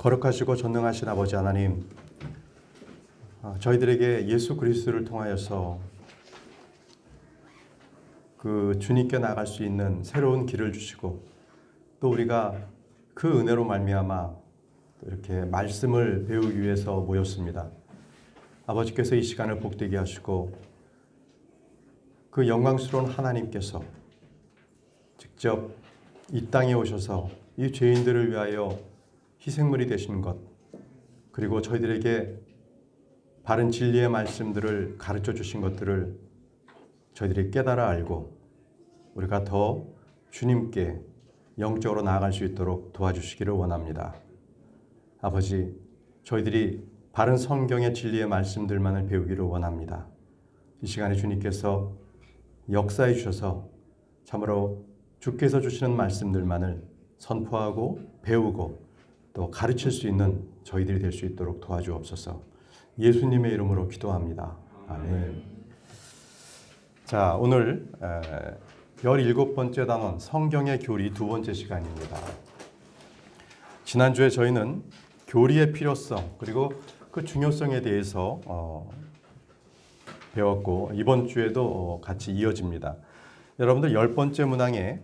거룩하시고 전능하신 아버지 하나님, 저희들에게 예수 그리스도를 통하여서 그 주님께 나아갈 수 있는 새로운 길을 주시고, 또 우리가 그 은혜로 말미암아 이렇게 말씀을 배우기 위해서 모였습니다. 아버지께서 이 시간을 복되게 하시고, 그 영광스러운 하나님께서 직접 이 땅에 오셔서 이 죄인들을 위하여 희생물이 되신 것, 그리고 저희들에게 바른 진리의 말씀들을 가르쳐 주신 것들을 저희들이 깨달아 알고 우리가 더 주님께 영적으로 나아갈 수 있도록 도와주시기를 원합니다. 아버지, 저희들이 바른 성경의 진리의 말씀들만을 배우기를 원합니다. 이 시간에 주님께서 역사해 주셔서 참으로 주께서 주시는 말씀들만을 선포하고 배우고 또 가르칠 수 있는 저희들이 될 수 있도록 도와주옵소서. 예수님의 이름으로 기도합니다. 아멘. 자, 오늘 17번째 단원 성경의 교리 두 번째 시간입니다. 지난주에 저희는 교리의 필요성 그리고 그 중요성에 대해서 배웠고, 이번 주에도 같이 이어집니다. 여러분들 10번째 문항에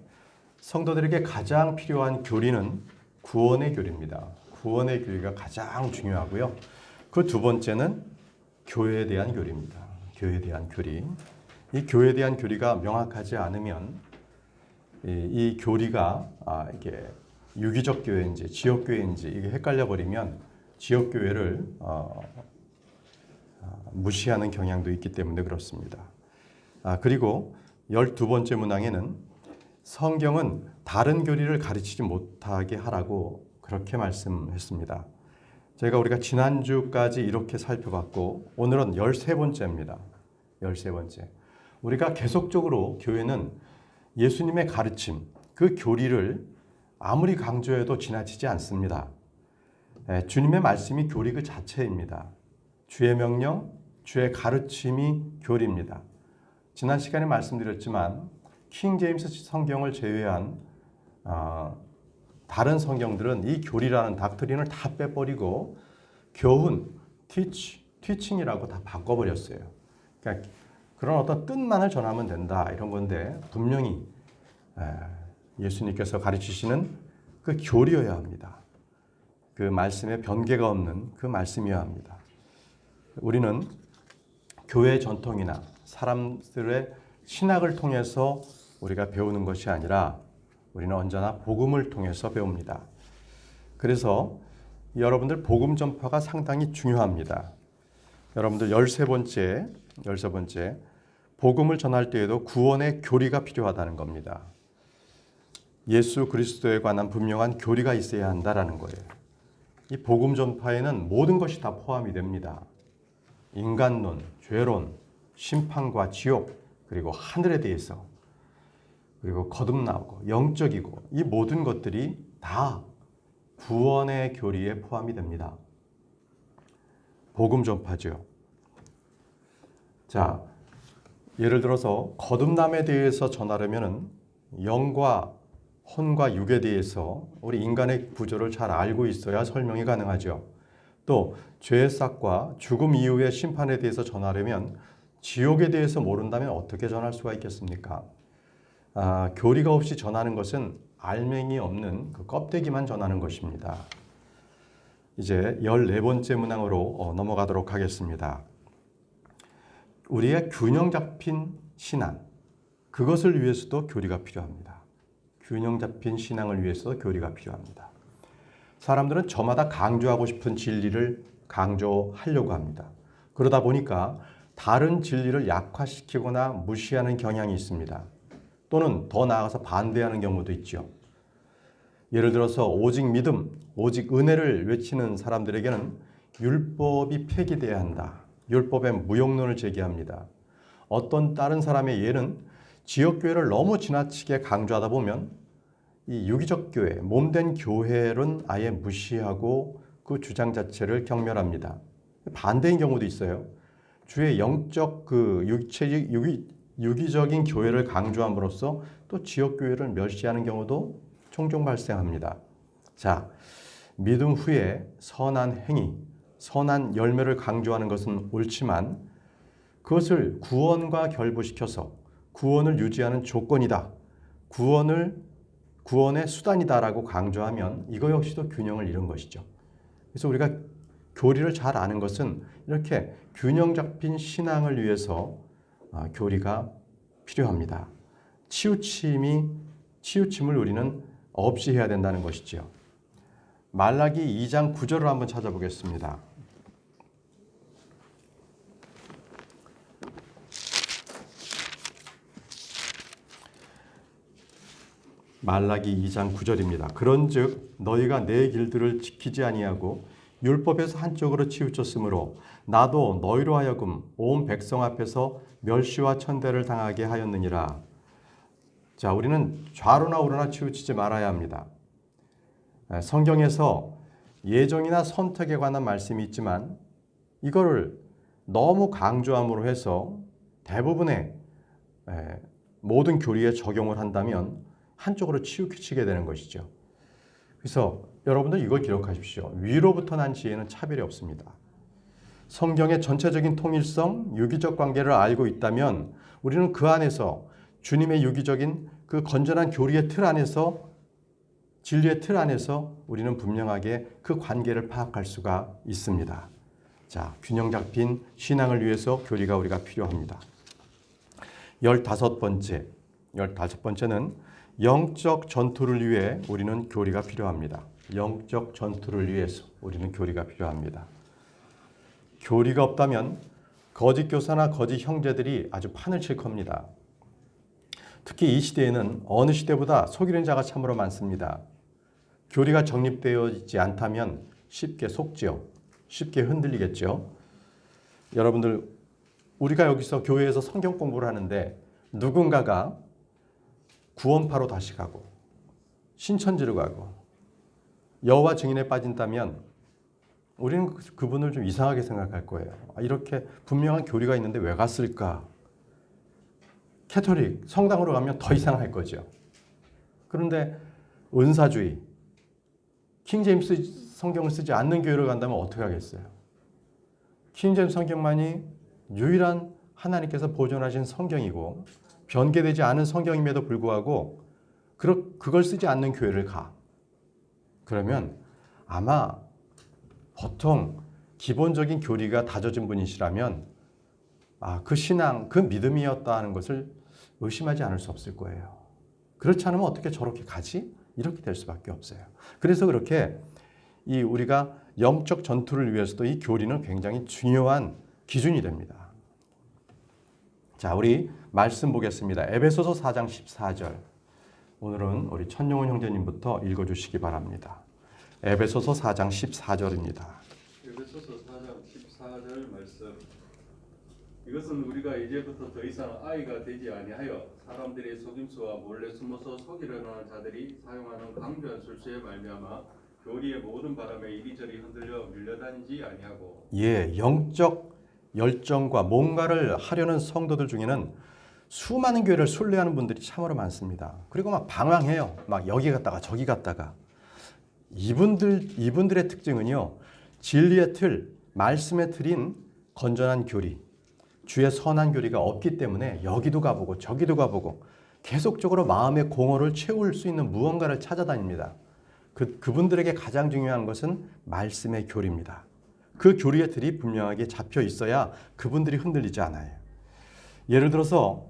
성도들에게 가장 필요한 교리는 구원의 교리입니다. 구원의 교리가 가장 중요하고요. 그 두 번째는 교회에 대한 교리입니다. 교회에 대한 교리. 이 교회에 대한 교리가 명확하지 않으면 이 교리가 이게 유기적 교회인지 지역 교회인지 이게 헷갈려 버리면 지역 교회를 무시하는 경향도 있기 때문에 그렇습니다. 그리고 12번째 문항에는 성경은 다른 교리를 가르치지 못하게 하라고 그렇게 말씀했습니다. 우리가 지난주까지 이렇게 살펴봤고, 오늘은 13번째입니다. 13번째. 우리가 계속적으로 교회는 예수님의 가르침, 그 교리를 아무리 강조해도 지나치지 않습니다. 주님의 말씀이 교리 그 자체입니다. 주의 명령, 주의 가르침이 교리입니다. 지난 시간에 말씀드렸지만 킹 제임스 성경을 제외한 다른 성경들은 이 교리라는 닥트린을 다 빼버리고 교훈, 티칭이라고 다 바꿔버렸어요. 그러니까 그런 어떤 뜻만을 전하면 된다 이런 건데, 분명히 예수님께서 가르치시는 그 교리여야 합니다. 그 말씀에 변개가 없는 그 말씀이어야 합니다. 우리는 교회 전통이나 사람들의 신학을 통해서 우리가 배우는 것이 아니라 우리는 언제나 복음을 통해서 배웁니다. 그래서 여러분들 복음 전파가 상당히 중요합니다. 여러분들 13번째 복음을 전할 때에도 구원의 교리가 필요하다는 겁니다. 예수 그리스도에 관한 분명한 교리가 있어야 한다는 거예요. 이 복음 전파에는 모든 것이 다 포함이 됩니다. 인간론, 죄론, 심판과 지옥, 그리고 하늘에 대해서, 그리고 거듭나고 영적이고, 이 모든 것들이 다 구원의 교리에 포함이 됩니다. 복음 전파죠. 자, 예를 들어서 거듭남에 대해서 전하려면 영과 혼과 육에 대해서 우리 인간의 구조를 잘 알고 있어야 설명이 가능하죠. 또 죄의 싹과 죽음 이후의 심판에 대해서 전하려면 지옥에 대해서 모른다면 어떻게 전할 수가 있겠습니까? 교리가 없이 전하는 것은 알맹이 없는 그 껍데기만 전하는 것입니다. 이제 14번째 문항으로 넘어가도록 하겠습니다. 우리의 균형 잡힌 신앙, 그것을 위해서도 교리가 필요합니다. 균형 잡힌 신앙을 위해서도 교리가 필요합니다. 사람들은 저마다 강조하고 싶은 진리를 강조하려고 합니다. 그러다 보니까 다른 진리를 약화시키거나 무시하는 경향이 있습니다. 또는 더 나아가서 반대하는 경우도 있죠. 예를 들어서 오직 믿음, 오직 은혜를 외치는 사람들에게는 율법이 폐기돼야 한다. 율법의 무용론을 제기합니다. 어떤 다른 사람의 예는 지역교회를 너무 지나치게 강조하다 보면 이 유기적 교회, 몸된 교회는 아예 무시하고 그 주장 자체를 경멸합니다. 반대인 경우도 있어요. 주의 영적 유기적인 교회를 강조함으로써 또 지역교회를 멸시하는 경우도 종종 발생합니다. 자, 믿음 후에 선한 행위, 선한 열매를 강조하는 것은 옳지만 그것을 구원과 결부시켜서 구원을 유지하는 조건이다. 구원의 수단이다라고 강조하면 이거 역시도 균형을 잃은 것이죠. 그래서 우리가 교리를 잘 아는 것은 이렇게 균형 잡힌 신앙을 위해서 교리가 필요합니다. 치우침을 우리는 없이 해야 된다는 것이죠. 말라기 2장 9절을 한번 찾아보겠습니다. 말라기 2장 9절입니다. 그런즉 너희가 내 길들을 지키지 아니하고 율법에서 한쪽으로 치우쳤으므로 나도 너희로 하여금 온 백성 앞에서 멸시와 천대를 당하게 하였느니라. 자, 우리는 좌로나 우로나 치우치지 말아야 합니다. 성경에서 예정이나 선택에 관한 말씀이 있지만 이거를 너무 강조함으로 해서 대부분의 모든 교리에 적용을 한다면 한쪽으로 치우치게 되는 것이죠. 그래서 여러분들 이걸 기억하십시오. 위로부터 난 지혜는 차별이 없습니다. 성경의 전체적인 통일성, 유기적 관계를 알고 있다면 우리는 그 안에서 주님의 유기적인 그 건전한 교리의 틀 안에서, 진리의 틀 안에서 우리는 분명하게 그 관계를 파악할 수가 있습니다. 자, 균형 잡힌 신앙을 위해서 교리가 우리가 필요합니다. 15번째는 영적 전투를 위해 우리는 교리가 필요합니다. 영적 전투를 위해서 우리는 교리가 필요합니다. 교리가 없다면 거짓 교사나 거짓 형제들이 아주 판을 칠 겁니다. 특히 이 시대에는 어느 시대보다 속이는 자가 참으로 많습니다. 교리가 정립되어 있지 않다면 쉽게 속지요. 쉽게 흔들리겠죠. 여러분들, 우리가 여기서 교회에서 성경 공부를 하는데 누군가가 구원파로 다시 가고 신천지로 가고 여호와 증인에 빠진다면 우리는 그분을 좀 이상하게 생각할 거예요. 이렇게 분명한 교리가 있는데 왜 갔을까? 캐톨릭, 성당으로 가면 더 이상할 거죠. 그런데 은사주의, 킹제임스 성경을 쓰지 않는 교회를 간다면 어떻게 하겠어요? 킹제임스 성경만이 유일한 하나님께서 보존하신 성경이고 변개되지 않은 성경임에도 불구하고 그걸 쓰지 않는 교회를 가. 그러면 아마 보통 기본적인 교리가 다져진 분이시라면 그 신앙, 그 믿음이었다 하는 것을 의심하지 않을 수 없을 거예요. 그렇지 않으면 어떻게 저렇게 가지? 이렇게 될 수밖에 없어요. 그래서 그렇게 우리가 영적 전투를 위해서도 이 교리는 굉장히 중요한 기준이 됩니다. 자, 우리 말씀 보겠습니다. 에베소서 4장 14절. 오늘은 우리 천용훈 형제님부터 읽어주시기 바랍니다. 에베소서 4장 14절입니다. 에베소서 4장 14절 말씀. 이것은 우리가 이제부터 더 이상 아이가 되지 아니하여 사람들의 속임수와 몰래 숨어서 속이려는 하는 자들이 사용하는 강조한 술수에 말미암아 교리의 모든 바람에 이리저리 흔들려 밀려다니지 아니하고. 영적 열정과 뭔가를 하려는 성도들 중에는 수많은 교회를 순례하는 분들이 참으로 많습니다. 그리고 막 방황해요. 막 여기 갔다가 저기 갔다가. 이분들의 특징은요, 진리의 틀, 말씀의 틀인 건전한 교리, 주의 선한 교리가 없기 때문에 여기도 가보고 저기도 가보고 계속적으로 마음의 공허를 채울 수 있는 무언가를 찾아다닙니다. 그분들에게 가장 중요한 것은 말씀의 교리입니다. 그 교리의 틀이 분명하게 잡혀 있어야 그분들이 흔들리지 않아요. 예를 들어서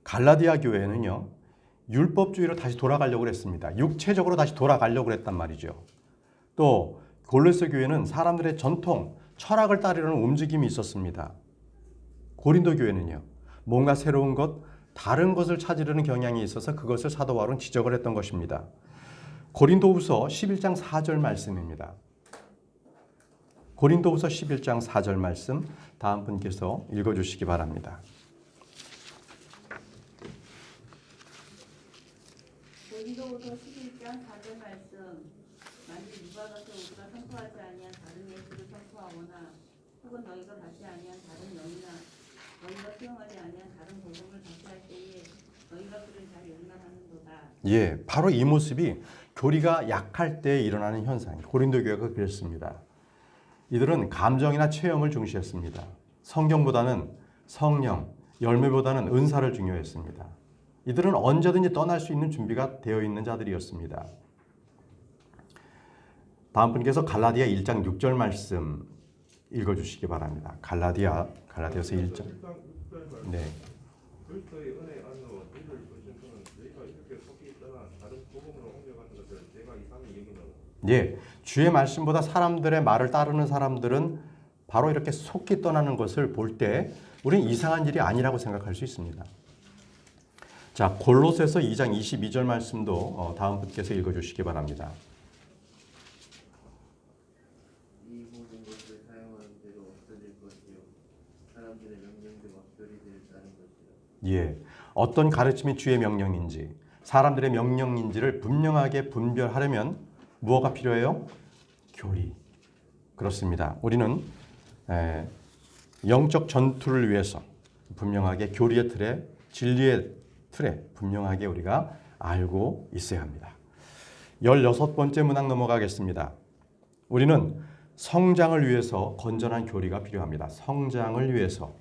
갈라디아 교회는요, 율법주의로 다시 돌아가려고 했습니다. 육체적으로 다시 돌아가려고 했단 말이죠. 또 골로새 교회는 사람들의 전통, 철학을 따르려는 움직임이 있었습니다. 고린도 교회는요, 뭔가 새로운 것, 다른 것을 찾으려는 경향이 있어서 그것을 사도 바울은 지적을 했던 것입니다. 고린도후서 11장 4절 말씀입니다. 고린도후서 11장 4절 말씀 다음 분께서 읽어주시기 바랍니다. 고린도후서 11장 4절 말씀. 만일 누가 가서 우리가 선포하지 아니한 다른 예수를 선포하거나 혹은 너희가 받지 아니한 다른 영이나 너희가 수용하지 아니한 다른 복음을 받게 할 때에 너희가 그를 잘 용납하는도다. 바로 이 모습이 교리가 약할 때 일어나는 현상. 고린도 교회가 그랬습니다. 이들은 감정이나 체험을 중시했습니다. 성경보다는 성령, 열매보다는 은사를 중요했습니다. 이들은 언제든지 떠날 수 있는 준비가 되어 있는 자들이었습니다. 다음 분께서 갈라디아 1장 6절 말씀 읽어주시기 바랍니다. 갈라디아서 1장. 네. 그리스도의 은혜 안으로 이를 부르신 분은 저희가 이렇게 속히 떠나 다른 복음으로 옮겨가는 것을 제가 이상히 여기노라. 예, 주의 말씀보다 사람들의 말을 따르는 사람들은 바로 이렇게 속히 떠나는 것을 볼 때 우리는 이상한 일이 아니라고 생각할 수 있습니다. 자, 골로새서 2장 22절 말씀도 다음 분께서 읽어주시기 바랍니다. 이 모든 것을 사용하는 대로 없어질 것이요 사람들의 명령대로 별이될 따른 것이요. 예, 어떤 가르침이 주의 명령인지 사람들의 명령인지를 분명하게 분별하려면 무엇가 필요해요? 교리. 그렇습니다. 우리는 영적 전투를 위해서 분명하게 교리의 틀에 진리의 틀에 분명하게 우리가 알고 있어야 합니다. 16번째 문항 넘어가겠습니다. 우리는 성장을 위해서 건전한 교리가 필요합니다. 성장을 위해서.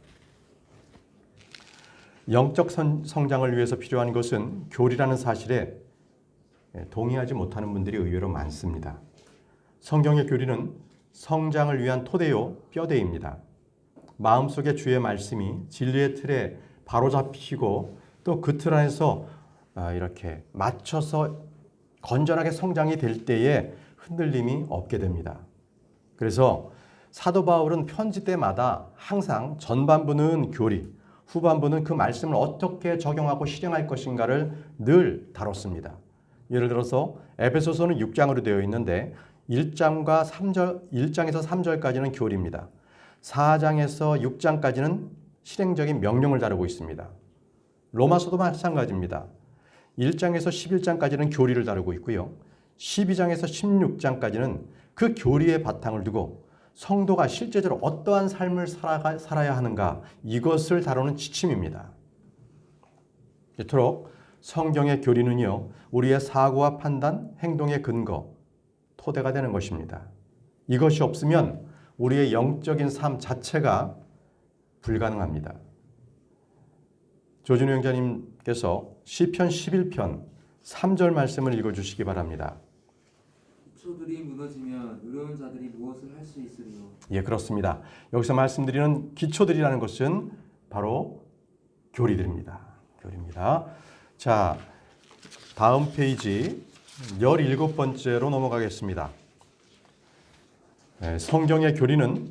영적 성장을 위해서 필요한 것은 교리라는 사실에 동의하지 못하는 분들이 의외로 많습니다. 성경의 교리는 성장을 위한 토대요 뼈대입니다. 마음속에 주의 말씀이 진리의 틀에 바로잡히고 또 그 틀 안에서 이렇게 맞춰서 건전하게 성장이 될 때에 흔들림이 없게 됩니다. 그래서 사도 바울은 편지 때마다 항상 전반부는 교리, 후반부는 그 말씀을 어떻게 적용하고 실행할 것인가를 늘 다뤘습니다. 예를 들어서 에베소서는 6장으로 되어 있는데 1장에서 3절까지는 교리입니다. 4장에서 6장까지는 실행적인 명령을 다루고 있습니다. 로마서도 마찬가지입니다. 1장에서 11장까지는 교리를 다루고 있고요. 12장에서 16장까지는 그 교리의 바탕을 두고 성도가 실제적으로 어떠한 삶을 살아야 하는가 이것을 다루는 지침입니다. 이토록 성경의 교리는요, 우리의 사고와 판단, 행동의 근거, 토대가 되는 것입니다. 이것이 없으면 우리의 영적인 삶 자체가 불가능합니다. 조준호 형제님께서 시편 11편 3절 말씀을 읽어주시기 바랍니다. 기초들이 무너지면 의로운 자들이 무엇을 할 수 있으리요. 예, 그렇습니다. 여기서 말씀드리는 기초들이라는 것은 바로 교리들입니다. 교리입니다. 자, 다음 페이지 17번째로 넘어가겠습니다. 성경의 교리는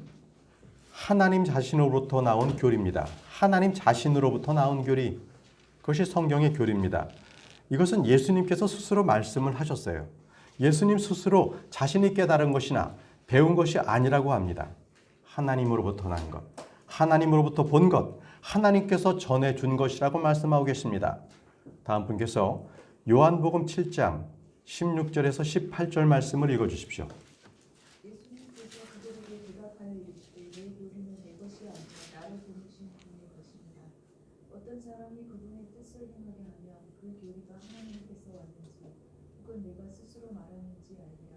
하나님 자신으로부터 나온 교리입니다. 하나님 자신으로부터 나온 교리, 그것이 성경의 교리입니다. 이것은 예수님께서 스스로 말씀을 하셨어요. 예수님 스스로 자신이 깨달은 것이나 배운 것이 아니라고 합니다. 하나님으로부터 난 것, 하나님으로부터 본 것, 하나님께서 전해준 것이라고 말씀하고 계십니다. 다음 분께서 요한복음 7장 16절에서 18절 말씀을 읽어주십시오. 예수님께서 그들에게 대답하여 이르시되 내 교리는 내 것이 아니라 나를 보내신 분의 것입니다. 어떤 사람이 그분의 뜻을 행하려 하면 그 교리가 하나님께서 왔는지 혹은 내가 스스로 말하는지 알리라.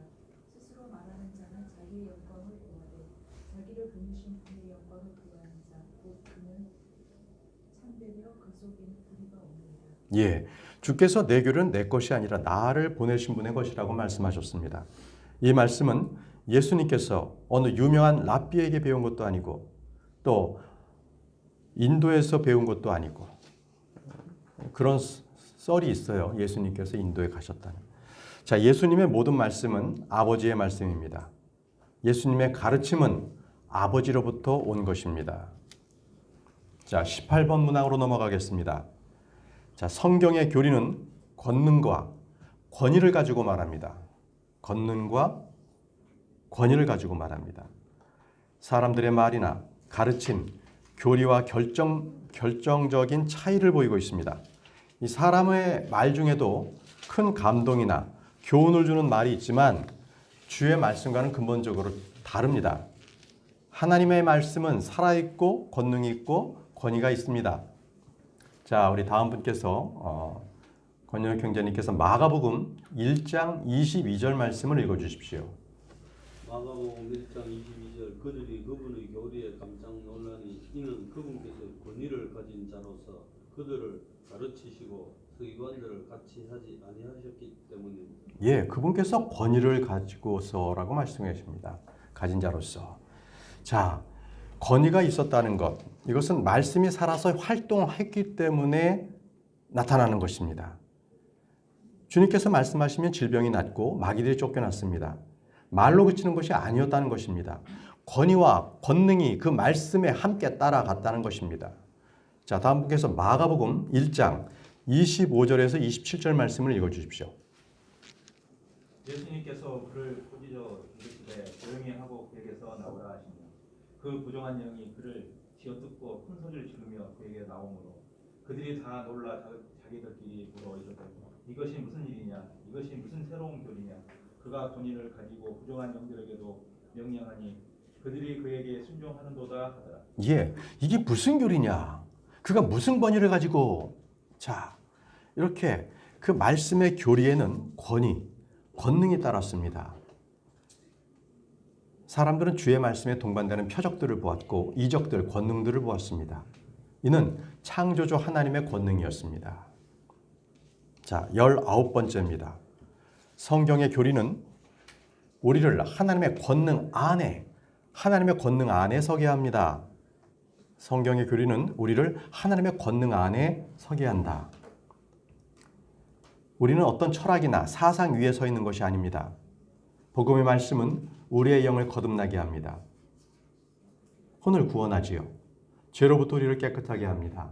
스스로 말하는 자는 자기의 영광을 구하되 자기를 보내신 분의 영광을 구하는 자 곧 그는 참되며 그 속에는 불의가 없느니라. 예, 주께서 내 교리는 내 것이 아니라 나를 보내신 분의 것이라고 말씀하셨습니다. 이 말씀은 예수님께서 어느 유명한 랍비에게 배운 것도 아니고 또 인도에서 배운 것도 아니고 그런 썰이 있어요. 예수님께서 인도에 가셨다는. 자, 예수님의 모든 말씀은 아버지의 말씀입니다. 예수님의 가르침은 아버지로부터 온 것입니다. 자, 18번 문항으로 넘어가겠습니다. 자, 성경의 교리는 권능과 권위를 가지고 말합니다. 권능과 권위를 가지고 말합니다. 사람들의 말이나 가르침, 교리와 결정적인 차이를 보이고 있습니다. 이 사람의 말 중에도 큰 감동이나 교훈을 주는 말이 있지만 주의 말씀과는 근본적으로 다릅니다. 하나님의 말씀은 살아있고 권능이 있고 권위가 있습니다. 자, 우리 다음 분께서 권영혁 형제님께서 마가복음 1장 22절 말씀을 읽어주십시오. 마가복음 1장 22절 그들이 그분의 교리에 깜짝 놀라니 이는 그분께서 권위를 가진 자로서 그들을 가르치시고 서기관들을 같이 하지 아니하셨기 때문입니다. 예, 그분께서 권위를 가지고서라고 말씀해 주십니다. 가진 자로서. 자, 권위가 있었다는 것, 이것은 말씀이 살아서 활동했기 때문에 나타나는 것입니다. 주님께서 말씀하시면 질병이 낫고 마귀들이 쫓겨났습니다. 말로 그치는 것이 아니었다는 것입니다. 권위와 권능이 그 말씀에 함께 따라갔다는 것입니다. 자, 다음 분께서 마가복음 1장 25절에서 27절 말씀을 읽어주십시오. 예수님께서 그를 꾸짖어 이르시되 조용히 하고 그에게서 나오라 하시며 그 부정한 영이 그를 쥐어뜯고 큰 소리를 지르며 그에게 나오므로 그들이 다 놀라 자기들끼리 물어 이르되 이것이 무슨 일이냐 이것이 무슨 새로운 교리냐 그가 권위를 가지고 부정한 영들에게도 명령하니 그들이 그에게 순종하는도다 하더라. 예, 이게 무슨 교리냐? 그가 무슨 권위를 가지고 자, 이렇게 그 말씀의 교리에는 권위, 권능이 따랐습니다. 사람들은 주의 말씀에 동반되는 표적들을 보았고 이적들, 권능들을 보았습니다. 이는 창조주 하나님의 권능이었습니다. 자, 19번째입니다. 성경의 교리는 우리를 하나님의 권능 안에 서게 합니다. 성경의 교리는 우리를 하나님의 권능 안에 서게 한다. 우리는 어떤 철학이나 사상 위에 서 있는 것이 아닙니다. 복음의 말씀은 우리의 영을 거듭나게 합니다. 혼을 구원하지요. 죄로부터 우리를 깨끗하게 합니다.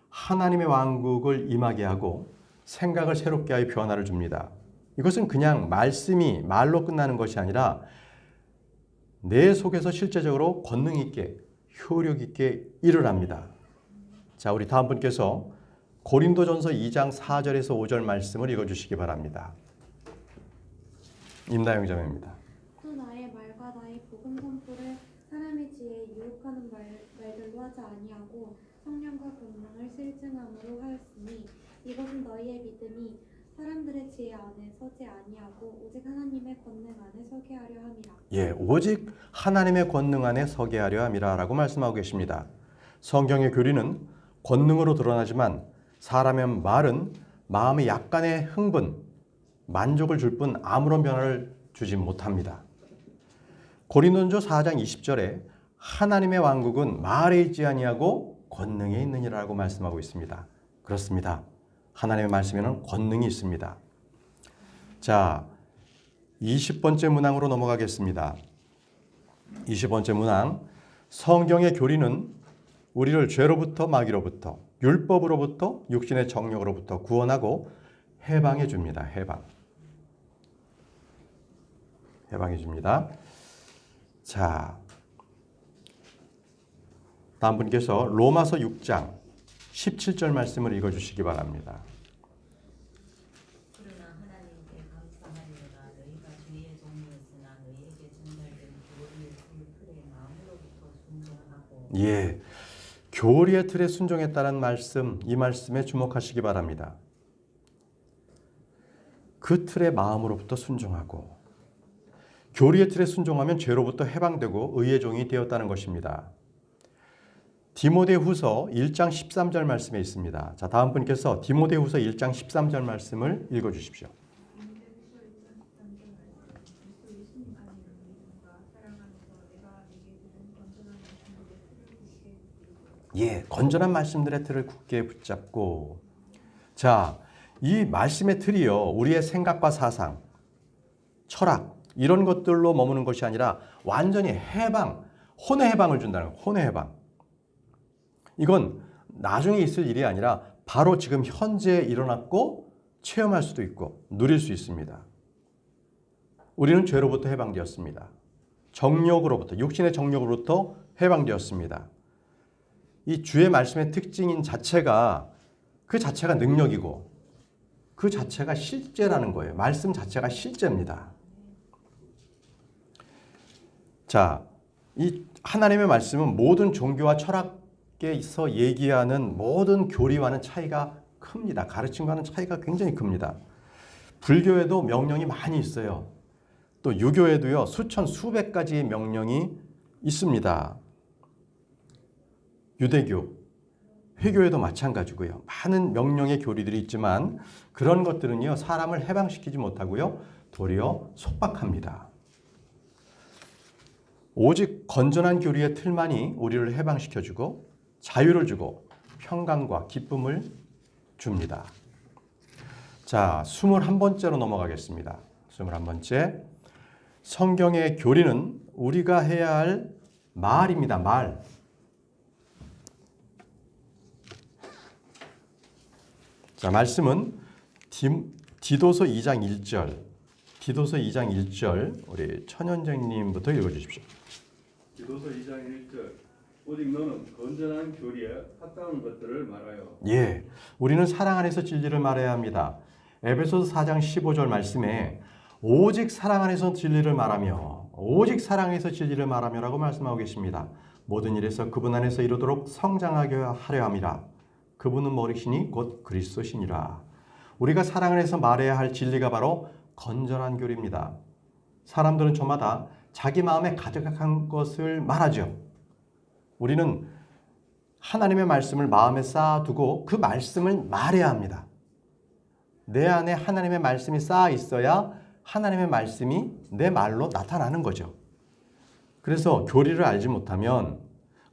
하나님의 왕국을 임하게 하고 생각을 새롭게 하여 변화를 줍니다. 이것은 그냥 말씀이 말로 끝나는 것이 아니라 내 속에서 실제적으로 권능 있게 효력 있게 일을 합니다. 자, 우리 다음 분께서 고린도전서 2장 4절에서 5절 말씀을 읽어주시기 바랍니다. 임다영 자매입니다. 또 나의 말과 나의 복음 선포를 사람의 지혜에 유혹하는 말들로 하지 아니하고 성령과 권능을 실증함으로 하였으니 이것은 너희의 믿음이 사람들의 지혜 안에 서지 아니하고 오직 하나님의 권능 안에 서게 하려 함이라. 예, 오직 하나님의 권능 안에 서게 하려 함이라라고 말씀하고 계십니다. 성경의 교리는 권능으로 드러나지만 사람의 말은 마음의 약간의 흥분, 만족을 줄 뿐 아무런 변화를 주지 못합니다. 고린도전서 4장 20절에 하나님의 왕국은 말에 있지 아니하고 권능에 있느니라고 말씀하고 있습니다. 그렇습니다. 하나님의 말씀에는 권능이 있습니다. 자, 20번째 문항으로 넘어가겠습니다. 20번째 문항, 성경의 교리는 우리를 죄로부터 마귀로부터 율법으로부터 육신의 정욕으로부터 구원하고 해방해 줍니다. 해방해 줍니다. 자, 다음 분께서 로마서 6장 17절 말씀을 읽어주시기 바랍니다. 그러나 하나님께 감사하리로다. 너희가 죄의 종이었으나 너희에게 전달된 교리의 틀에 마음으로부터 순종하고. 예, 교리의 틀에 순종했다는 말씀, 이 말씀에 주목하시기 바랍니다. 그 틀에 마음으로부터 순종하고 교리의 틀에 순종하면 죄로부터 해방되고 의의 종이 되었다는 것입니다. 디모데후서 1장 13절 말씀에 있습니다. 자, 다음 분께서 디모데후서 1장 13절 말씀을 읽어주십시오. 예, 건전한 말씀들의 틀을 굳게 붙잡고, 자, 이 말씀의 틀이요, 우리의 생각과 사상, 철학 이런 것들로 머무는 것이 아니라 완전히 해방, 혼의 해방을 준다는 거예요. 혼의 해방. 이건 나중에 있을 일이 아니라 바로 지금 현재 일어났고 체험할 수도 있고 누릴 수 있습니다. 우리는 죄로부터 해방되었습니다. 정욕으로부터, 육신의 정욕으로부터 해방되었습니다. 이 주의 말씀의 특징인 자체가 그 자체가 능력이고 그 자체가 실제라는 거예요. 말씀 자체가 실제입니다. 자, 이 하나님의 말씀은 모든 종교와 철학에서 얘기하는 모든 교리와는 차이가 큽니다. 가르침과는 차이가 굉장히 큽니다. 불교에도 명령이 많이 있어요. 또 유교에도요, 수천 수백 가지의 명령이 있습니다. 유대교, 회교에도 마찬가지고요. 많은 명령의 교리들이 있지만 그런 것들은요, 사람을 해방시키지 못하고요, 도리어 속박합니다. 오직 건전한 교리의 틀만이 우리를 해방시켜주고 자유를 주고 평강과 기쁨을 줍니다. 자, 21번째로 넘어가겠습니다. 21번째. 성경의 교리는 우리가 해야 할 말입니다. 말. 자, 말씀은 디도서 2장 1절. 디도서 2장 1절 우리 천현정님부터 읽어주십시오. 디도서 2장 1절. 오직 너는 건전한 교리에 합당한 것들을 말하여. 예, 우리는 사랑 안에서 진리를 말해야 합니다. 에베소서 4장 15절 말씀에 오직 사랑 안에서 진리를 말하며 오직 사랑에서 진리를 말하며라고 말씀하고 계십니다. 모든 일에서 그분 안에서 이루도록 성장하게 하려 함이라. 그분은 머리시니 곧 그리스도시니라. 우리가 사랑 안에서 말해야 할 진리가 바로 건전한 교리입니다. 사람들은 저마다 자기 마음에 가득한 것을 말하죠. 우리는 하나님의 말씀을 마음에 쌓아두고 그 말씀을 말해야 합니다. 내 안에 하나님의 말씀이 쌓아 있어야 하나님의 말씀이 내 말로 나타나는 거죠. 그래서 교리를 알지 못하면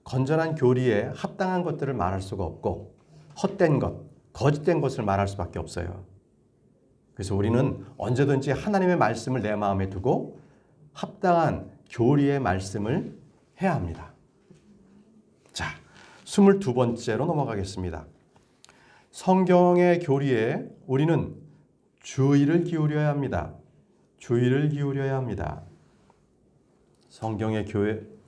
건전한 교리에 합당한 것들을 말할 수가 없고 헛된 것, 거짓된 것을 말할 수밖에 없어요. 그래서 우리는 언제든지 하나님의 말씀을 내 마음에 두고 합당한 교리의 말씀을 해야 합니다. 자, 22번째로 넘어가겠습니다. 성경의 교리에 우리는 주의를 기울여야 합니다. 주의를 기울여야 합니다. 성경의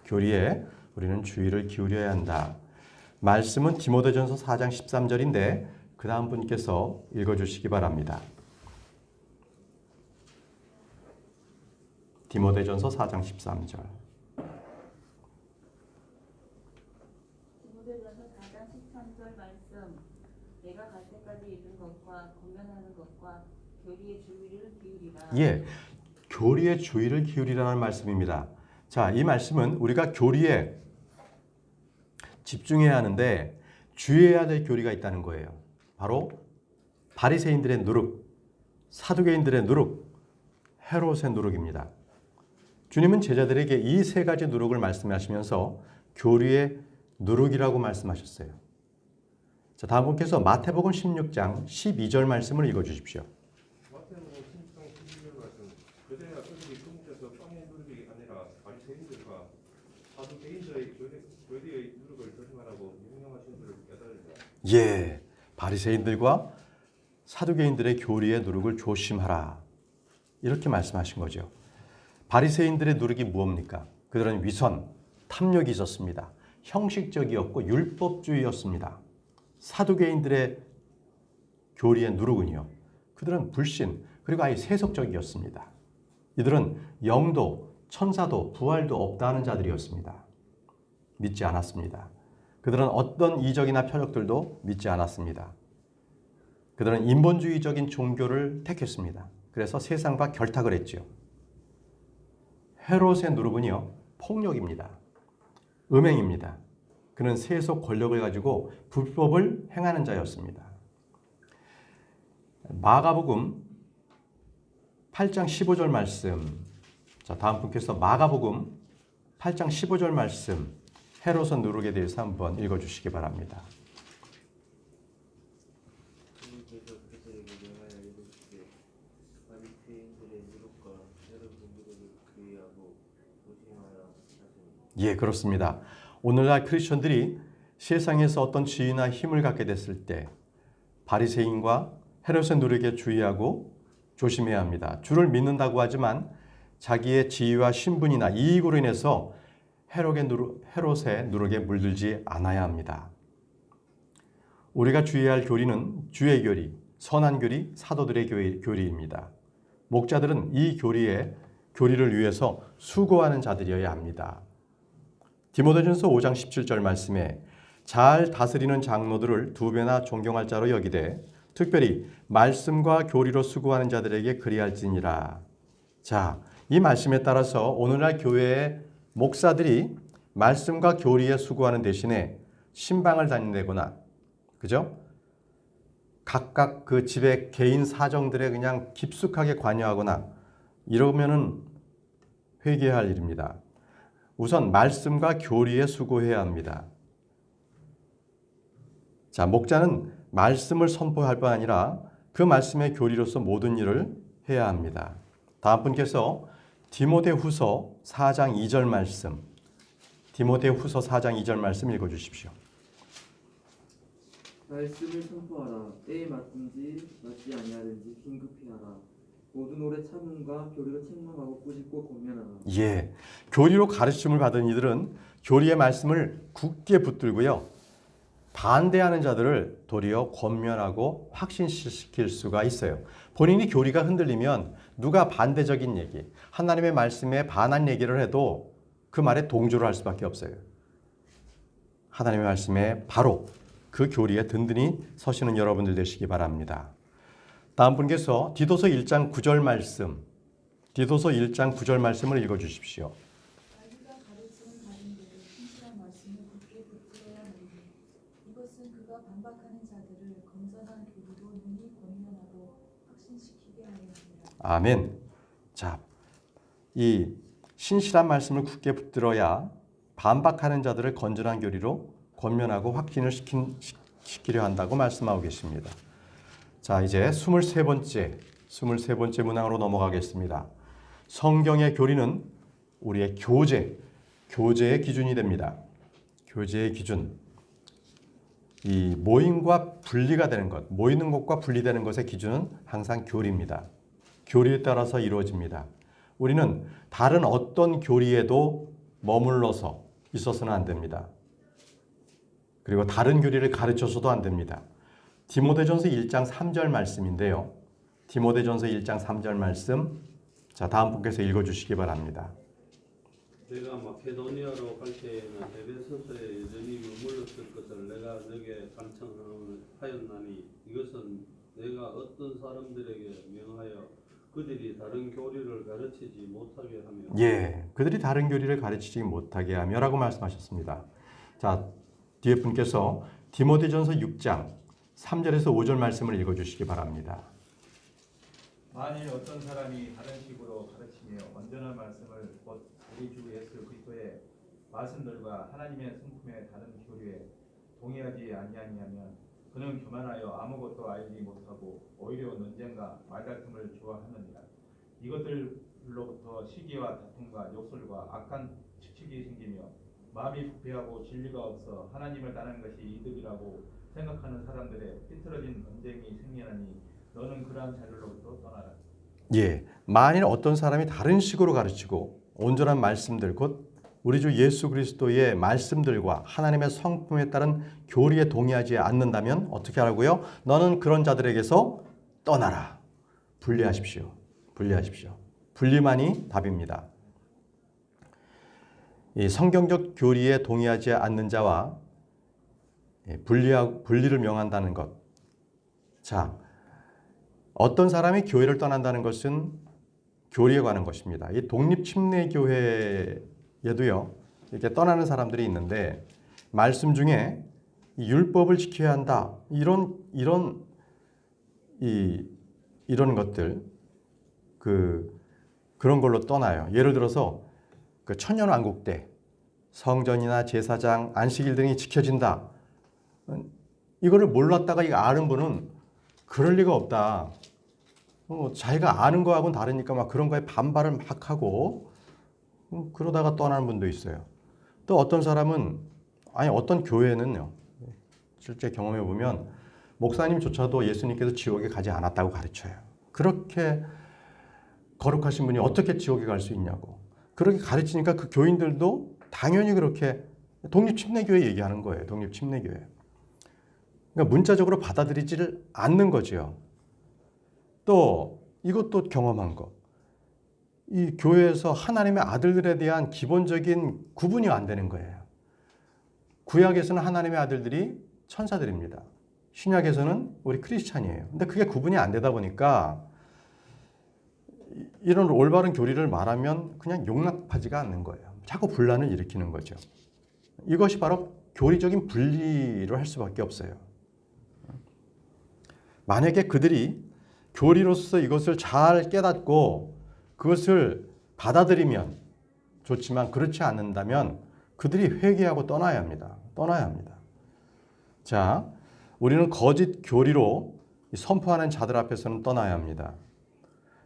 교리에 우리는 주의를 기울여야 한다. 말씀은 디모데전서 4장 13절인데 그 다음 분께서 읽어주시기 바랍니다. 디모데전서 4장 13절. 디모데전서 4장 13절 말씀. 내가 갈 때까지 읽은 것과 권면하는 것과 교리의 주의를 기울이라. 예, 교리의 주의를 기울이라는 말씀입니다. 자, 이 말씀은 우리가 교리에 집중해야 하는데 주의해야 될 교리가 있다는 거예요. 바로 바리새인들의 누룩, 사두개인들의 누룩, 헤롯의 누룩입니다. 주님은 제자들에게 이 세 가지 누룩을 말씀하시면서 교리의 누룩이라고 말씀하셨어요. 자, 다음 분께서 마태복음 16장 12절 말씀을 읽어주십시오. 마태복음 16장 12절 말씀. 그제야 그들이 그분께서 빵의 누룩이 아니라 바리새인들과 사두개인들의 교리의 누룩을 조심하라고 명령하신 줄을 깨달으리라. 예, 바리새인들과 사두개인들의 교리의 누룩을 조심하라. 이렇게 말씀하신 거죠. 바리새인들의 누룩이 무엇입니까? 그들은 위선, 탐욕이 있었습니다. 형식적이었고 율법주의였습니다. 사두개인들의 교리의 누룩은요, 그들은 불신 그리고 아예 세속적이었습니다. 이들은 영도, 천사도, 부활도 없다는 자들이었습니다. 믿지 않았습니다. 그들은 어떤 이적이나 표적들도 믿지 않았습니다. 그들은 인본주의적인 종교를 택했습니다. 그래서 세상과 결탁을 했죠. 헤롯의 누룩은요, 폭력입니다. 음행입니다. 그는 세속 권력을 가지고 불법을 행하는 자였습니다. 마가복음 8장 15절 말씀. 자, 다음 분께서 마가복음 8장 15절 말씀, 헤롯의 누룩에 대해서 한번 읽어주시기 바랍니다. 그분께서 그들에게 명하여 이르시되 바리새인들의 누룩과 헤롯의 누룩을 주의하고 조심하라 하시니. 예, 그렇습니다. 오늘날 크리스천들이 세상에서 어떤 지위나 힘을 갖게 됐을 때 바리새인과 헤롯의 누룩에 주의하고 조심해야 합니다. 주를 믿는다고 하지만 자기의 지위와 신분이나 이익으로 인해서 헤롯의 누룩에 물들지 않아야 합니다. 우리가 주의해야 할 교리는 주의 교리, 선한 교리, 사도들의 교리입니다. 목자들은 이 교리를 위해서 수고하는 자들이어야 합니다. 디모데전서 5장 17절 말씀에 잘 다스리는 장로들을 두 배나 존경할 자로 여기되 특별히 말씀과 교리로 수고하는 자들에게 그리할지니라. 자, 이 말씀에 따라서 오늘날 교회의 목사들이 말씀과 교리에 수고하는 대신에 신방을 다닌다거나, 그죠? 각각 그 집의 개인 사정들에 그냥 깊숙하게 관여하거나 이러면은 회개해야 할 일입니다. 우선 말씀과 교리에 수고해야 합니다. 자, 목자는 말씀을 선포할 뿐 아니라 그 말씀의 교리로서 모든 일을 해야 합니다. 다음 분께서 디모데후서 4장 2절 말씀, 디모데후서 4장 2절 말씀 읽어주십시오. 말씀을 선포하라. 때에 맞든지 맞지 아니하든지 긴급히 하라. 모든 오래 참음과 교리로 책망하고 꾸짖고 권면하라. 예, 교리로 가르침을 받은 이들은 교리의 말씀을 굳게 붙들고요, 반대하는 자들을 도리어 권면하고 확신시킬 수가 있어요. 본인이 교리가 흔들리면 누가 반대적인 얘기, 하나님의 말씀에 반한 얘기를 해도 그 말에 동조를 할 수밖에 없어요. 하나님의 말씀에 바로 그 교리에 든든히 서시는 여러분들 되시기 바랍니다. 다음 분께서 디도서 1장 9절 말씀, 디도서 1장 9절 말씀을 읽어주십시오. 자기가 가르치는 바른 대로 신실한 말씀을 굳게 붙들어야 하리니 이것은 그가 반박하는 자들을 건전한 교리로 능히 권면하고 확신시키게 하려 합니다. 아멘. 자, 이 신실한 말씀을 굳게 붙들어야 반박하는 자들을 건전한 교리로 권면하고 확신을 시키려 한다고 말씀하고 계십니다. 자, 이제 23번째 문항으로 넘어가겠습니다. 성경의 교리는 우리의 교제의 기준이 됩니다. 교제의 기준. 이 모임과 분리가 되는 것, 모이는 것과 분리되는 것의 기준은 항상 교리입니다. 교리에 따라서 이루어집니다. 우리는 다른 어떤 교리에도 머물러서 있어서는 안 됩니다. 그리고 다른 교리를 가르쳐서도 안 됩니다. 디모데전서 1장 3절 말씀인데요. 디모데전서 1장 3절 말씀, 자, 다음 분께서 읽어주시기 바랍니다. 내가 마케도니아로 갈 때에는 에베소서에 여전히 머물렀을 것을 내가 너에게 간청하였나니 이것은 내가 어떤 사람들에게 명하여 그들이 다른 교리를 가르치지 못하게 하며, 예, 그들이 다른 교리를 가르치지 못하게 하며라고 말씀하셨습니다. 자, 뒤에 분께서 디모데전서 6장 3절에서 5절 말씀을 읽어주시기 바랍니다. 만일 어떤 사람이 다른 식으로 가르치며 온전한 말씀을 곧 우리 주 예수 그리스도의 말씀들과 하나님의 성품의 다른 교리에 동의하지 아니하면 그는 교만하여 아무것도 알지 못하고 오히려 논쟁과 말다툼을 좋아하느니라. 이것들로부터 시기와 다툼과 욕설과 악한 측측이 생기며 마음이 부패하고 진리가 없어 하나님을 따르는 것이 이득이라고 생각하는 사람들의 삐뚤어진 논쟁이 생기나니 너는 그러한 자들로부터 떠나라. 예, 만일 어떤 사람이 다른 식으로 가르치고 온전한 말씀들, 곧 우리 주 예수 그리스도의 말씀들과 하나님의 성품에 따른 교리에 동의하지 않는다면 어떻게 하라고요? 너는 그런 자들에게서 떠나라. 분리하십시오. 분리만이 답입니다. 이 성경적 교리에 동의하지 않는 자와 분리를 명한다는 것. 자, 어떤 사람이 교회를 떠난다는 것은 교리에 관한 것입니다. 이 독립침례교회에도요, 이렇게 떠나는 사람들이 있는데 말씀 중에 율법을 지켜야 한다, 이런 것들, 그런 걸로 떠나요. 예를 들어서 그 천년왕국 때 성전이나 제사장, 안식일 등이 지켜진다. 이거를 몰랐다가 이거 아는 분은 그럴 리가 없다. 자기가 아는 거하고는 다르니까 막 그런 거에 반발을 막 하고 그러다가 떠나는 분도 있어요. 또 어떤 사람은, 아니 어떤 교회는요, 실제 경험해 보면 목사님조차도 예수님께서 지옥에 가지 않았다고 가르쳐요. 그렇게 거룩하신 분이 어떻게 지옥에 갈 수 있냐고. 그렇게 가르치니까 그 교인들도 당연히 그렇게 독립침례교회 얘기하는 거예요. 독립침례교회. 그러니까 문자적으로 받아들이지를 않는 거죠. 또 이것도 경험한 거. 이 교회에서 하나님의 아들들에 대한 기본적인 구분이 안 되는 거예요. 구약에서는 하나님의 아들들이 천사들입니다. 신약에서는 우리 크리스찬이에요. 근데 그게 구분이 안 되다 보니까 이런 올바른 교리를 말하면 그냥 용납하지가 않는 거예요. 자꾸 분란을 일으키는 거죠. 이것이 바로 교리적인 분리를 할 수밖에 없어요. 만약에 그들이 교리로서 이것을 잘 깨닫고 그것을 받아들이면 좋지만 그렇지 않는다면 그들이 회개하고 떠나야 합니다. 떠나야 합니다. 자, 우리는 거짓 교리로 선포하는 자들 앞에서는 떠나야 합니다.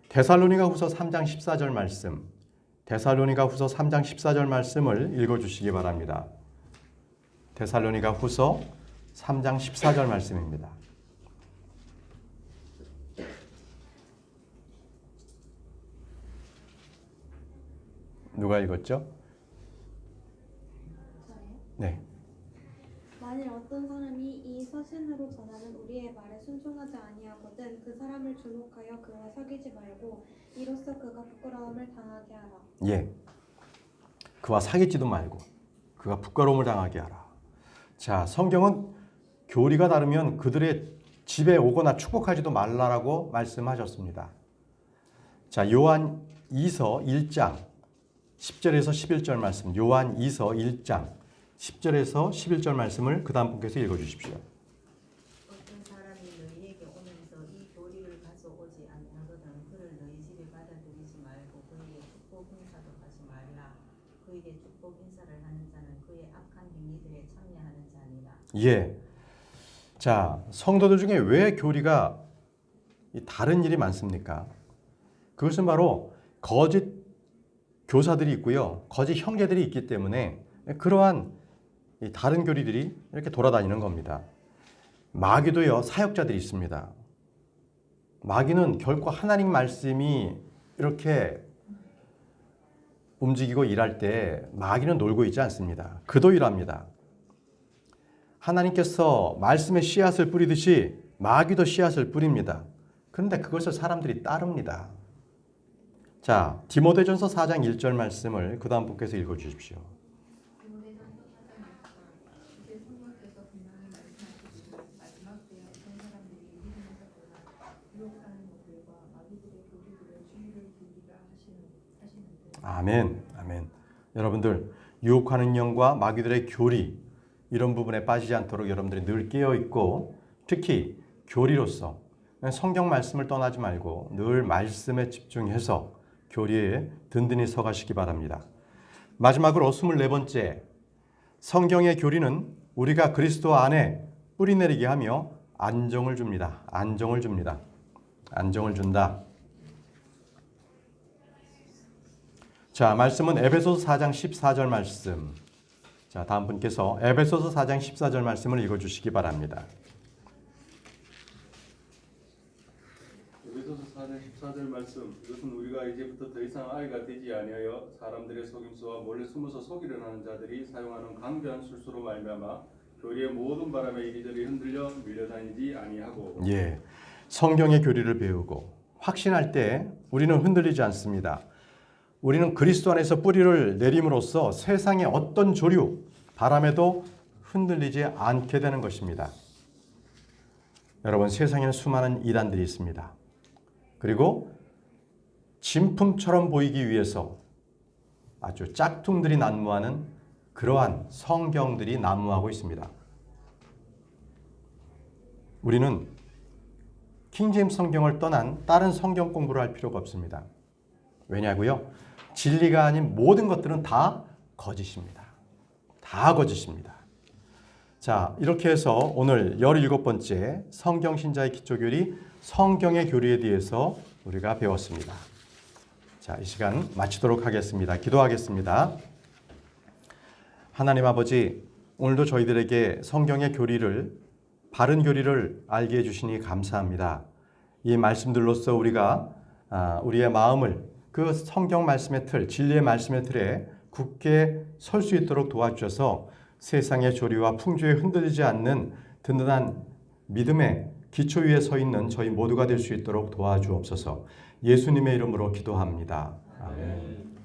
데살로니가 후서 3장 14절 말씀, 데살로니가 후서 3장 14절 말씀을 읽어주시기 바랍니다. 데살로니가 후서 3장 14절 말씀입니다. 누가 읽었죠? 저예요? 네. 만일 어떤 사람이 이 서신으로 전하는 우리의 말에 순종하지 아니하거든 그 사람을 주목하여 그와 사귀지 말고 이로써 그가 부끄러움을 당하게 하라. 예. 그와 사귀지도 말고 그가 부끄러움을 당하게 하라. 자, 성경은 교리가 다르면 그들의 집에 오거나 축복하지도 말라라고 말씀하셨습니다. 자, 요한 2서 1장 10절에서 11절 말씀, 요한 2서 1장 10절에서 11절 말씀을 그 다음 분께서 읽어주십시오. 어떤 사람이 너희에게 오면서 이 교리를 가져오지 아니하거든 그를 너희 집에 받아들이지 말고 그에게 축복 인사도 하지 말라. 그에게 축복 인사를 하는 자는 그의 악한 행위들에 참여하는 자니라. 예. 자, 성도들 중에 왜 교리가 다른 일이 많습니까? 그것은 바로 거짓 교사들이 있고요. 거짓 형제들이 있기 때문에 그러한 다른 교리들이 이렇게 돌아다니는 겁니다. 마귀도요, 사역자들이 있습니다. 마귀는 결코 하나님 말씀이 이렇게 움직이고 일할 때 마귀는 놀고 있지 않습니다. 그도 일합니다. 하나님께서 말씀의 씨앗을 뿌리듯이 마귀도 씨앗을 뿌립니다. 그런데 그것을 사람들이 따릅니다. 자, 디모데전서 4장 1절 말씀을 그 다음 분께서 읽어주십시오. 디모데전서 4장 1절 이제 성령께서 분명히 말씀하시기를 마지막 때에 어떤 사람들이 믿음에서 떠나 유혹하는 것들과 마귀들의 교리들의 주의를 기울이라 하시는데. 아멘, 아멘. 여러분들 유혹하는 영과 마귀들의 교리 이런 부분에 빠지지 않도록 여러분들이 늘 깨어 있고 특히 교리로서 성경 말씀을 떠나지 말고 늘 말씀에 집중해서 교리에 든든히 서가시기 바랍니다. 마지막으로 24번째, 성경의 교리는 우리가 그리스도 안에 뿌리내리게 하며 안정을 줍니다. 안정을 줍니다. 안정을 준다. 자, 말씀은 에베소서 4장 14절 말씀. 자, 다음 분께서 에베소서 4장 14절 말씀을 읽어주시기 바랍니다. 에베소서 4장 14절 말씀, 이것은 우리가 이제부터 더 이상 아이가 되지 아니하여 사람들의 속임수와 몰래 숨어서 속이려 하는 자들이 사용하는 강변 술수로 말미암아 교리의 모든 바람에 이리저리 흔들려 밀려다니지 아니하고. 예, 성경의 교리를 배우고 확신할 때 우리는 흔들리지 않습니다. 우리는 그리스도 안에서 뿌리를 내림으로써 세상의 어떤 조류, 바람에도 흔들리지 않게 되는 것입니다. 여러분, 세상에는 수많은 이단들이 있습니다. 그리고 진품처럼 보이기 위해서 아주 짝퉁들이 난무하는 그러한 성경들이 난무하고 있습니다. 우리는 킹제임스 성경을 떠난 다른 성경 공부를 할 필요가 없습니다. 왜냐고요? 진리가 아닌 모든 것들은 다 거짓입니다. 다 거짓입니다. 자, 이렇게 해서 오늘 17번째 성경신자의 기초교리 성경의 교리에 대해서 우리가 배웠습니다. 자, 이 시간 마치도록 하겠습니다. 기도하겠습니다. 하나님 아버지, 오늘도 저희들에게 성경의 교리를, 바른 교리를 알게 해주시니 감사합니다. 이 말씀들로서 우리가 우리의 마음을 그 성경 말씀의 틀, 진리의 말씀의 틀에 굳게 설 수 있도록 도와주셔서 세상의 조리와 풍조에 흔들리지 않는 든든한 믿음의 기초 위에 서 있는 저희 모두가 될 수 있도록 도와주옵소서. 예수님의 이름으로 기도합니다. 아멘.